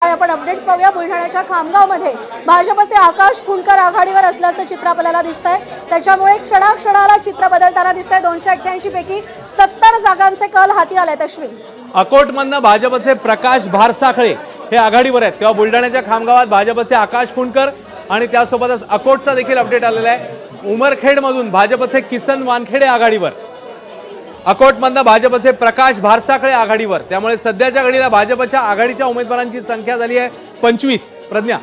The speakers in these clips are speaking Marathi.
त्यामुळे आपण अपडेट्स पाहूया। बुलढाण्याच्या खामगावमध्ये भाजपचे आकाश खुणकर आघाडीवर असल्याचं चित्र आपल्याला दिसतंय। त्याच्यामुळे क्षणाक्षणाला चित्र बदलताना दिसतंय। 288 पैकी 70 जागांचे कल हाती आलेत। अश्विन, अकोटमधनं भाजपचे प्रकाश भारसाखळे हे आघाडीवर आहेत, तेव्हा बुलढाण्याच्या खामगावात भाजपचे आकाश खुणकर आणि त्यासोबतच अकोटचा देखील अपडेट आलेला आहे। उमरखेडमधून भाजपचे किसन वानखेडे आघाडीवर, अकोटमधनं भाजपचे प्रकाश भारसाखळे आघाडीवर। त्यामुळे सध्याच्या घडीला भाजपच्या आघाडीच्या उमेदवारांची संख्या झाली आहे 25। प्रज्ञा,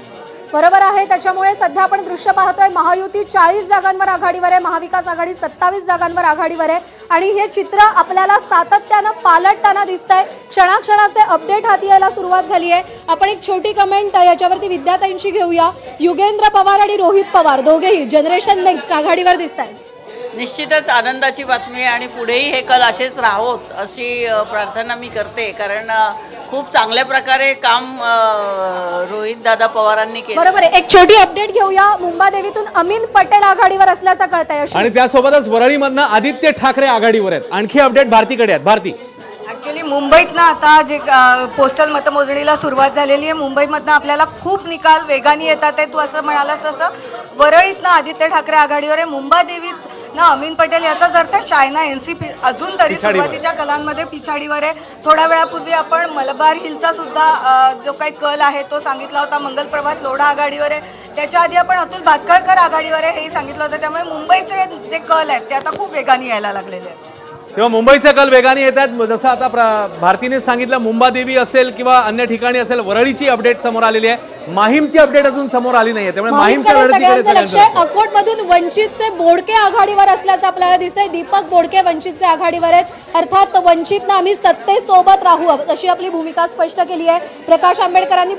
बरोबर आहे। त्याच्यामुळे सध्या आपण दृश्य पाहतोय, महायुती 40 जागांवर आघाडीवर आहे, महाविकास आघाडी 27 जागांवर आघाडीवर आहे आणि हे चित्र आपल्याला सातत्यानं पालटताना दिसतंय। क्षणाक्षणाचे अपडेट हाती यायला सुरुवात झाली आहे। आपण एक छोटी कमेंट याच्यावरती विद्याताईंची घेऊया। युगेंद्र पवार आणि रोहित पवार दोघेही जनरेशन नेक्स्ट आघाडीवर दिसतायत। निश्चितच आनंदाची बातमी आहे आणि पुढेही हे कल असेच राहोत अशी प्रार्थना मी करते, कारण खूप चांगल्या प्रकारे काम रोहित दादा पवारांनी केलं। बरोबर आहे। एक छोटी अपडेट घेऊया। मुंबादेवीतून अमीन पटेल आघाडीवर असल्याचं कळतंय आणि त्यासोबतच वरळीमधनं आदित्य ठाकरे आघाडीवर आहेत। आणखी अपडेट भारतीकडे आहेत। भारती, ऍक्च्युअली मुंबईतनं आता जे पोस्टल मतमोजणीला सुरुवात झालेली आहे, मुंबईमधनं आपल्याला खूप निकाल वेगाने येतात आहे। तू असं म्हणालास तसं वरळीतनं आदित्य ठाकरे आघाडीवर आहे, मुंबादेवीत ना अमीन पटेल, याचाच अर्थ शायना एनसीपी अजून तरी सुरुवातीच्या कलांमध्ये पिछाडीवर आहे। थोड्या वेळापूर्वी आपण मलबार हिलचा सुद्धा जो काही कल आहे तो सांगितला होता। मंगलप्रभात लोढा आघाडीवर आहे, त्याच्या आधी आपण अतुल भातखळकर आघाडीवर आहे हे सांगितलं होतं। त्यामुळे मुंबईचे जे कल आहेत ते आता खूप वेगाने यायला लागलेले आहेत। तेव्हा मुंबईचे कल वेगाने येत आहेत। जसं आता भारतीने सांगितलं, मुंबादेवी असेल किंवा अन्य ठिकाणी असेल, वरळीची अपडेट समोर आलेली आहे। माहीमची अपडेट अजून समोर आली नाहीये, त्यामुळे माहीमच्या लढतीकडे अकोटमधून वंचितचे बोडके आघाडीवर असल्याचं आपल्याला दिसतंय। दीपक बोडके वंचितचे आघाडीवर आहेत, अर्थात वंचितनं आम्ही सत्तेसोबत राहू अशी आपली भूमिका स्पष्ट केली आहे। प्रकाश आंबेडकरांनी